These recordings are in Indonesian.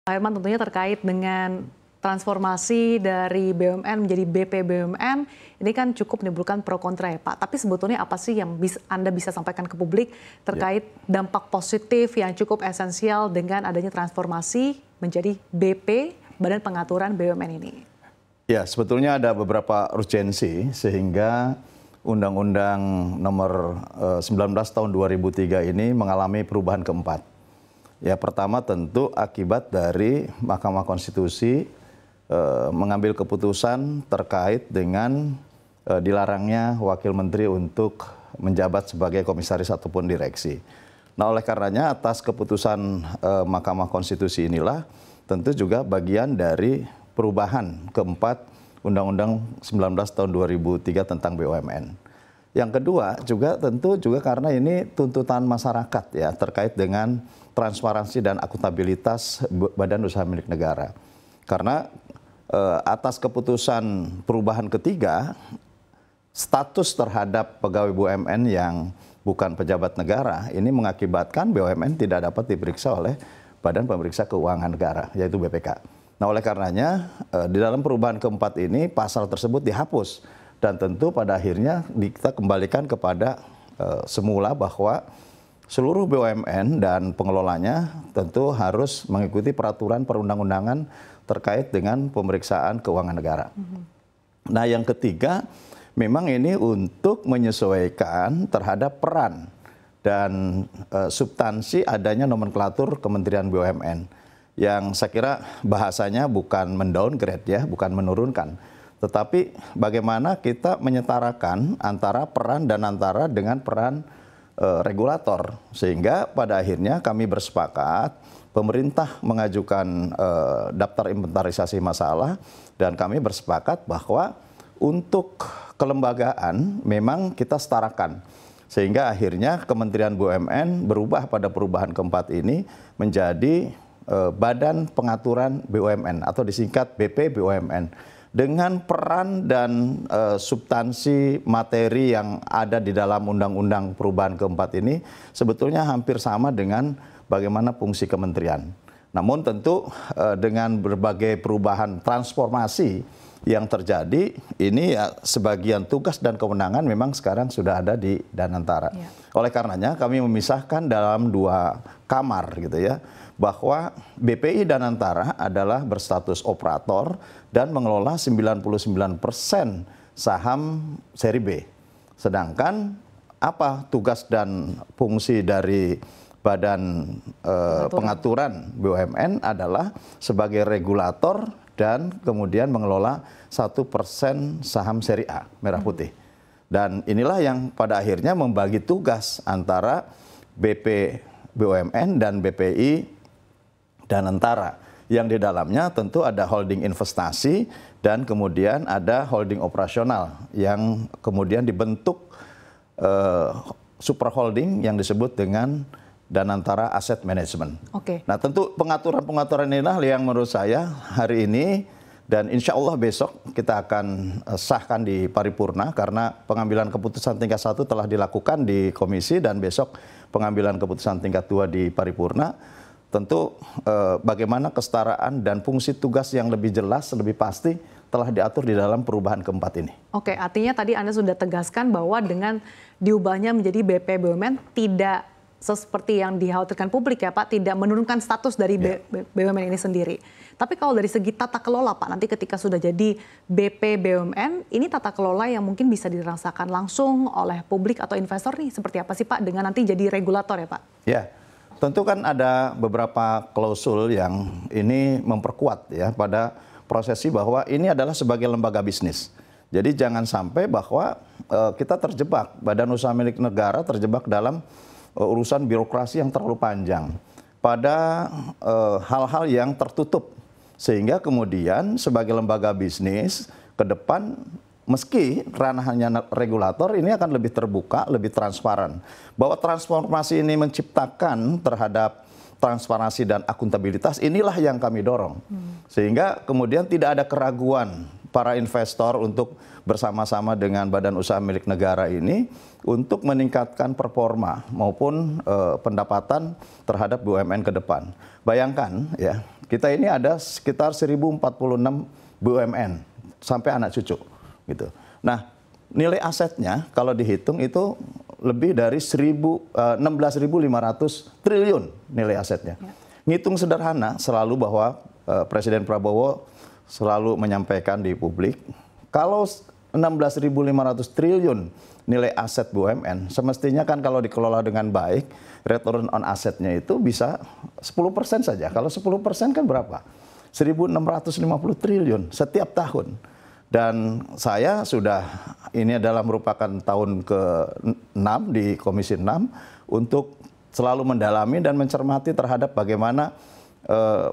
Pak Herman, tentunya terkait dengan transformasi dari BUMN menjadi BP BUMN, ini kan cukup menimbulkan pro kontra ya Pak. Tapi sebetulnya apa sih yang Anda bisa sampaikan ke publik terkait dampak positif yang cukup esensial dengan adanya transformasi menjadi BP, Badan Pengaturan BUMN ini? Ya, sebetulnya ada beberapa urgensi sehingga Undang-Undang Nomor 19 Tahun 2003 ini mengalami perubahan keempat. Ya, pertama tentu akibat dari Mahkamah Konstitusi mengambil keputusan terkait dengan dilarangnya wakil menteri untuk menjabat sebagai komisaris ataupun direksi. Nah, oleh karenanya atas keputusan Mahkamah Konstitusi inilah tentu juga bagian dari perubahan keempat Undang-Undang 19 tahun 2003 tentang BUMN. Yang kedua juga tentu juga karena ini tuntutan masyarakat ya terkait dengan transparansi dan akuntabilitas badan usaha milik negara. Karena atas keputusan perubahan ketiga, status terhadap pegawai BUMN yang bukan pejabat negara ini mengakibatkan BUMN tidak dapat diperiksa oleh Badan Pemeriksa Keuangan Negara, yaitu BPK. Nah, oleh karenanya di dalam perubahan keempat ini pasal tersebut dihapus dan tentu pada akhirnya kita kembalikan kepada semula bahwa seluruh BUMN dan pengelolanya tentu harus mengikuti peraturan perundang-undangan terkait dengan pemeriksaan keuangan negara. Nah, yang ketiga memang ini untuk menyesuaikan terhadap peran dan substansi adanya nomenklatur Kementerian BUMN yang saya kira bahasanya bukan mendowngrade ya, bukan menurunkan, tetapi bagaimana kita menyetarakan antara peran dan antara dengan peran regulator, sehingga pada akhirnya kami bersepakat pemerintah mengajukan daftar inventarisasi masalah dan kami bersepakat bahwa untuk kelembagaan memang kita setarakan. Sehingga akhirnya Kementerian BUMN berubah pada perubahan keempat ini menjadi Badan Pengaturan BUMN atau disingkat BP BUMN dengan peran dan substansi materi yang ada di dalam undang-undang perubahan keempat ini sebetulnya hampir sama dengan bagaimana fungsi kementerian. Namun tentu dengan berbagai perubahan transformasi yang terjadi ini ya sebagian tugas dan kewenangan memang sekarang sudah ada di Danantara. Ya. Oleh karenanya kami memisahkan dalam dua kamar gitu ya, bahwa BPI Danantara adalah berstatus operator dan mengelola 99% saham seri B. Sedangkan apa tugas dan fungsi dari Badan Pengaturan BUMN adalah sebagai regulator dan kemudian mengelola 1% saham seri A merah putih. Dan inilah yang pada akhirnya membagi tugas antara BP BUMN dan BPI Danantara, yang di dalamnya tentu ada holding investasi dan kemudian ada holding operasional yang kemudian dibentuk super holding yang disebut dengan Danantara Asset Management. Oke. Nah, tentu pengaturan-pengaturan inilah yang menurut saya hari ini dan insya Allah besok kita akan sahkan di paripurna karena pengambilan keputusan tingkat 1 telah dilakukan di komisi dan besok pengambilan keputusan tingkat 2 di paripurna. Tentu bagaimana kesetaraan dan fungsi tugas yang lebih jelas, lebih pasti telah diatur di dalam perubahan keempat ini. Oke, artinya tadi Anda sudah tegaskan bahwa dengan diubahnya menjadi BP BUMN tidak seperti yang dikhawatirkan publik ya Pak, tidak menurunkan status dari BUMN ini sendiri. Tapi kalau dari segi tata kelola Pak, nanti ketika sudah jadi BP BUMN, ini tata kelola yang mungkin bisa dirasakan langsung oleh publik atau investor nih, seperti apa sih Pak dengan nanti jadi regulator ya Pak? Ya, tentu kan ada beberapa klausul yang ini memperkuat ya pada prosesi bahwa ini adalah sebagai lembaga bisnis. Jadi jangan sampai bahwa kita terjebak, badan usaha milik negara terjebak dalam urusan birokrasi yang terlalu panjang pada hal-hal yang tertutup, sehingga kemudian sebagai lembaga bisnis ke depan meski ranahnya regulator ini akan lebih terbuka, lebih transparan, bahwa transformasi ini menciptakan terhadap transparansi dan akuntabilitas inilah yang kami dorong, sehingga kemudian tidak ada keraguan para investor untuk bersama-sama dengan badan usaha milik negara ini untuk meningkatkan performa maupun pendapatan terhadap BUMN ke depan. Bayangkan ya, Kita ini ada sekitar 1046 BUMN sampai anak cucu gitu. Nah, nilai asetnya kalau dihitung itu lebih dari 16.500 triliun nilai asetnya. Ya. Ngitung sederhana selalu bahwa Presiden Prabowo selalu menyampaikan di publik, kalau 16.500 triliun nilai aset BUMN, semestinya kan kalau dikelola dengan baik, return on asetnya itu bisa 10% saja. Kalau 10% kan berapa? 1.650 triliun setiap tahun. Dan saya sudah, ini adalah merupakan tahun ke-6 di Komisi 6 untuk selalu mendalami dan mencermati terhadap bagaimana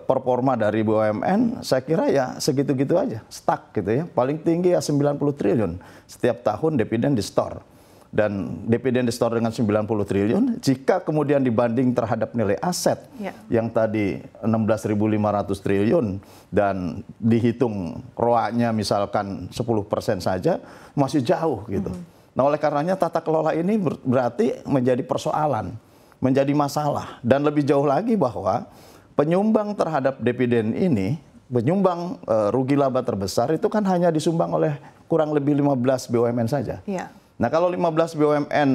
performa dari BUMN. Saya kira ya segitu-gitu aja, stuck gitu ya. Paling tinggi ya 90 triliun setiap tahun dividen di store. Dan dividen di store dengan 90 triliun, jika kemudian dibanding terhadap nilai aset yang tadi 16.500 triliun dan dihitung ROA-nya misalkan 10% saja, masih jauh gitu. Nah, oleh karenanya tata kelola ini berarti menjadi persoalan, menjadi masalah. Dan lebih jauh lagi bahwa penyumbang terhadap dividen ini, penyumbang rugi laba terbesar itu kan hanya disumbang oleh kurang lebih 15 BUMN saja. Ya. Nah, kalau 15 BUMN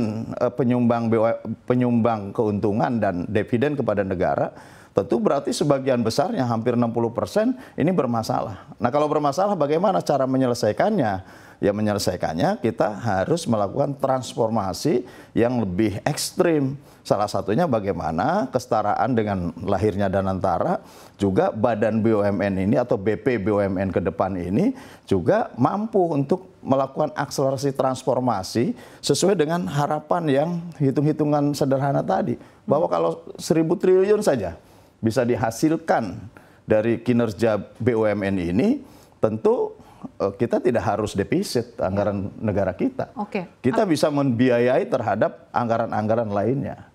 penyumbang keuntungan dan dividen kepada negara, tentu berarti sebagian besarnya, hampir 60% ini bermasalah. Nah, kalau bermasalah bagaimana cara menyelesaikannya? Ya, menyelesaikannya kita harus melakukan transformasi yang lebih ekstrim. Salah satunya bagaimana kesetaraan dengan lahirnya Danantara, juga badan BUMN ini atau BP BUMN ke depan ini juga mampu untuk melakukan akselerasi transformasi sesuai dengan harapan yang hitung-hitungan sederhana tadi. Bahwa kalau 1.000 triliun saja bisa dihasilkan dari kinerja BUMN ini, tentu kita tidak harus defisit anggaran negara kita. Kita bisa membiayai terhadap anggaran-anggaran lainnya.